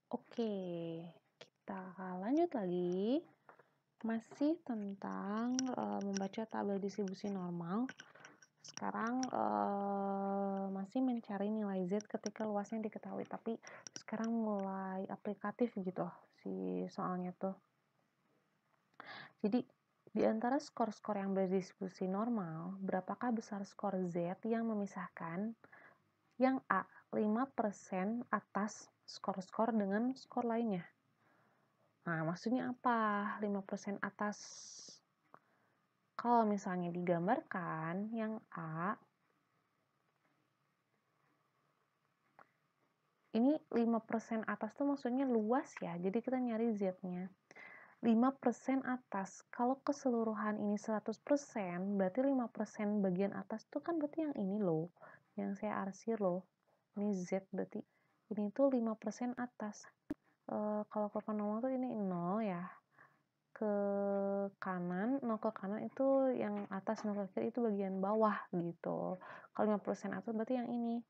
Oke, kita lanjut lagi. Masih tentang membaca tabel distribusi normal. Sekarang masih mencari nilai Z ketika luasnya diketahui, tapi sekarang mulai aplikatif gitu si soalnya tuh. Jadi di antara skor-skor yang berdistribusi normal, berapakah besar skor Z yang memisahkan yang A 5% atas skor-skor dengan skor lainnya? Nah, maksudnya apa? 5% atas. Kalau misalnya digambarkan yang A, ini 5% atas tuh maksudnya luas ya. Jadi kita nyari Z-nya. 5% atas. Kalau keseluruhan ini 100%, berarti 5% bagian atas tuh kan berarti yang ini loh. Yang saya arsir loh. Ini Z berarti. Ini tuh 5% atas. Kalau ke normal tuh ini 0 ya. Ke kanan, 0 ke kanan itu yang atas, 0 ke kiri itu bagian bawah gitu. Kalau 5% atas berarti yang ini.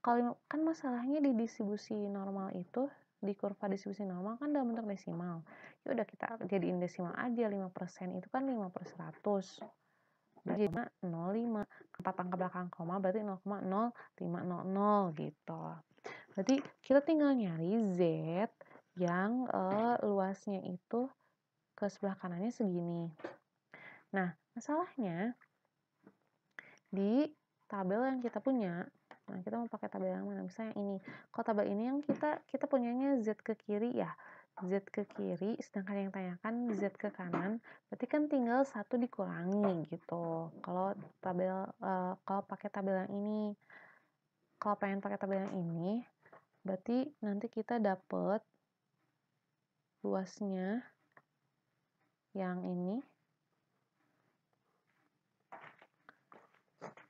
Kalau kan masalahnya di distribusi normal itu, di kurva distribusi normal kan dalam bentuk desimal. Ya udah kita jadiin desimal aja, 5% itu kan 5/100. Jadi 0,5. 4 angka belakang koma berarti 0,0500 gitu. Berarti kita tinggal nyari Z yang luasnya itu ke sebelah kanannya segini. Nah, masalahnya di tabel yang kita punya, nah kita mau pakai tabel yang mana? Misalnya yang ini. Kalau tabel ini yang kita punyanya Z ke kiri ya. Z ke kiri, sedangkan yang tanyakan Z ke kanan, berarti kan tinggal 1 dikurangi gitu. Kalau kalau pakai tabel yang ini, kalau pengen pakai tabel yang ini, berarti nanti kita dapet luasnya yang ini.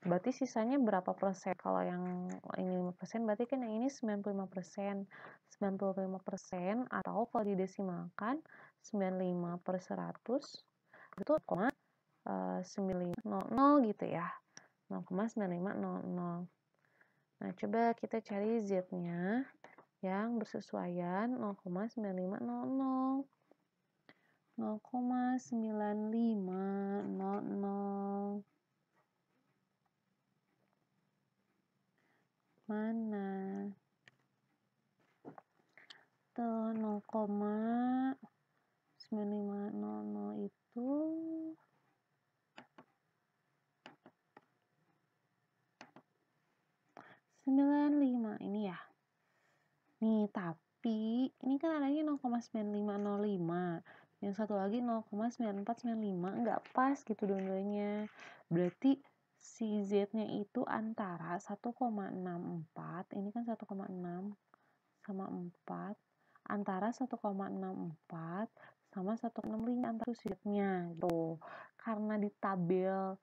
Berarti sisanya berapa persen? Kalau yang ini 5%, berarti kan yang ini 95%. 95% atau kalau didesimalkan 95/100 itu 0,9500 gitu ya. 0,9500. Nah, coba kita cari Z-nya yang bersesuaian 0,9500. 0,9500. Mana? Tuh 0,9500 itu lima ini ya. Nih, tapi ini kan adanya 0,9505. Yang satu lagi 0,9495. Enggak pas gitu dua-duanya. Berarti si Z-nya itu antara 1,64, ini kan 1,6 sama 4, antara 1,64 sama 1,65 antara Z-nya gitu. Karena di tabel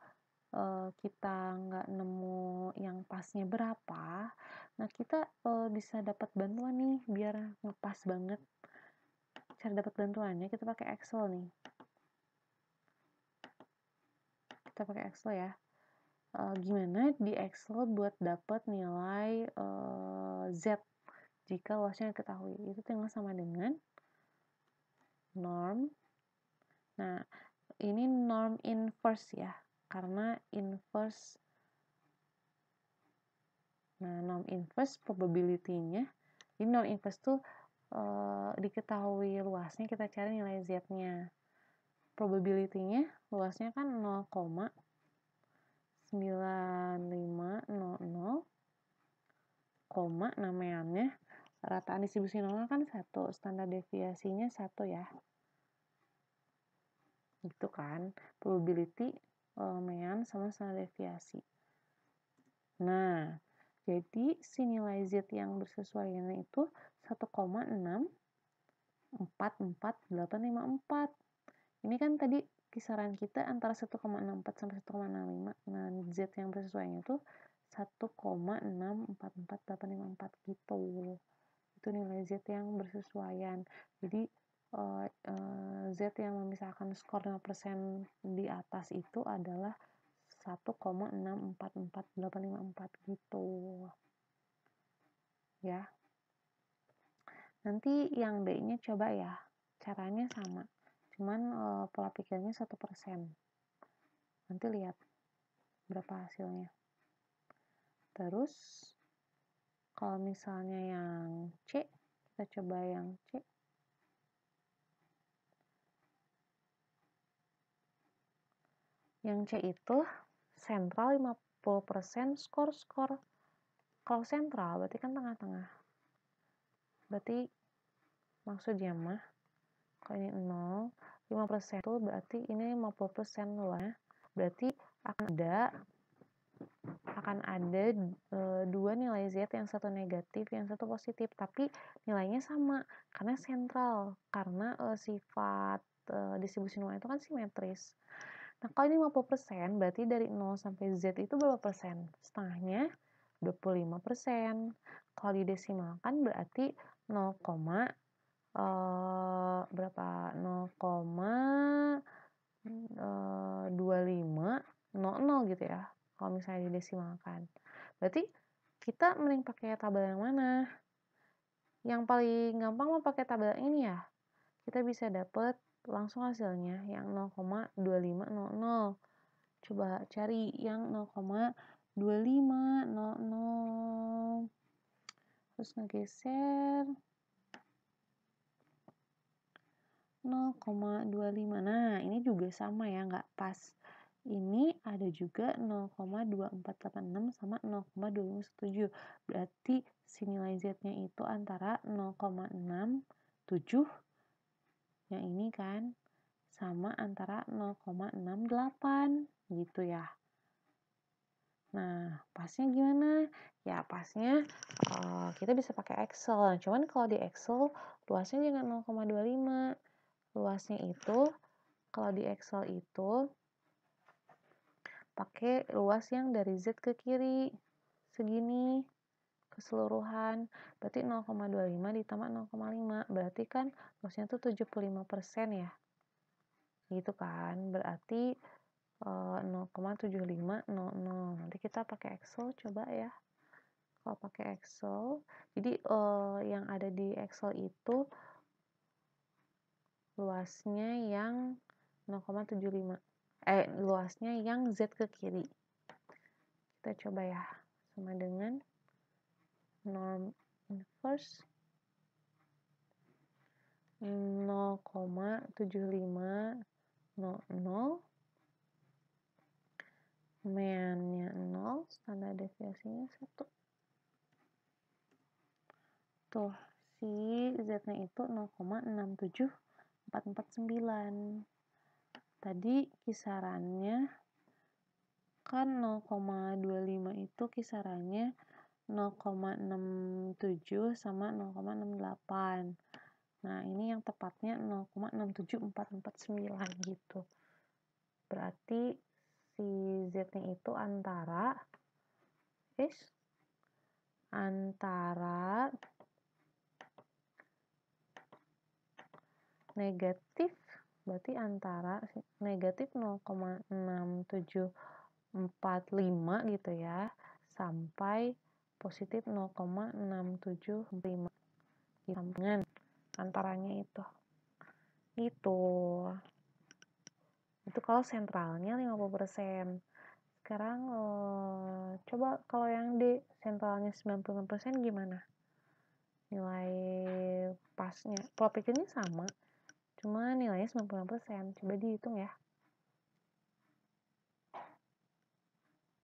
kita nggak nemu yang pasnya berapa, nah kita bisa dapat bantuan nih biar ngepas banget. Cara dapat bantuannya kita pakai Excel nih. Kita pakai Excel ya. Gimana di Excel buat dapat nilai Z jika luasnya diketahui? Itu tinggal sama dengan norm. Nah, ini norm inverse ya. Karena inverse. Nah, norm inverse probability-nya. Ini norm inverse tuh diketahui luasnya, kita cari nilai Z-nya. Probability-nya luasnya kan 0,9500, namanya rataan distribusi normal kan 1, standar deviasinya 1 ya. Gitu kan. Probability mean sama standar deviasi. Nah, jadi si nilai Z yang bersesuaian itu 1,64484. Ini kan tadi kisaran kita antara 1,64 sampai 1,65. Nah, Z yang bersesuaian itu 1,64484 gitu. Itu nilai Z yang bersesuaian. Jadi Z yang memisahkan skor 5% di atas itu adalah 1,64484 gitu. Ya. Nanti yang D-nya coba ya, caranya sama, cuman pola pikirnya 1%. Nanti lihat berapa hasilnya. Terus kalau misalnya yang C, kita coba yang C. Yang C itu sentral 50%, skor. Kalau sentral berarti kan tengah-tengah. Berarti maksudnya mah kalau ini 0, 5% itu berarti ini 50% luasnya. Berarti akan ada dua nilai Z, yang satu negatif, yang satu positif, tapi nilainya sama karena sentral, karena sifat distribusi nilai itu kan simetris. Nah, kalau ini 50%, berarti dari 0 sampai Z itu berapa persen? Setengahnya 25%. Kalau didesimalkan berarti 0, berapa? 0,2500 gitu ya. Kalau misalnya didesimalkan. Berarti kita mending pakai tabel yang mana? Yang paling gampang mau pakai tabel ini ya. Kita bisa dapat langsung hasilnya yang 0,2500. Coba cari yang 0,2500. Terus ngegeser 0,25. Nah, ini juga sama ya, nggak pas. Ini ada juga 0,2486 sama 0,257. Berarti si nilai Z-nya itu antara 0,67, yang ini kan, sama antara 0,68 gitu ya. Nah, pasnya gimana? Ya, pasnya kita bisa pakai Excel. Cuman kalau di Excel, luasnya jangan 0,25. Luasnya itu, kalau di Excel itu, pakai luas yang dari Z ke kiri. Segini, keseluruhan. Berarti 0,25 ditambah 0,5. Berarti kan luasnya itu 75% ya. Gitu kan. Berarti 0,7500. Nanti kita pakai Excel coba ya. Kalau pakai Excel, jadi yang ada di Excel itu luasnya yang 0,75. Luasnya yang Z ke kiri. Kita coba ya. Sama dengan norm inverse 0,7500, mean-nya 0, standar deviasinya 1. Tuh, si Z-nya itu 0,67449. Tadi kisarannya kan 0,25 itu kisarannya 0,67 sama 0,68. Nah, ini yang tepatnya 0,67449 gitu. Berarti si Z-nya itu antara negatif, berarti antara negatif 0,6745 gitu ya, sampai positif 0,675 di sampingan antaranya itu. Itu kalau sentralnya 50%. Sekarang coba kalau yang D, sentralnya 95% gimana? Nilai pasnya, pola pikirnya sama, cuma nilainya 95%. Coba dihitung ya.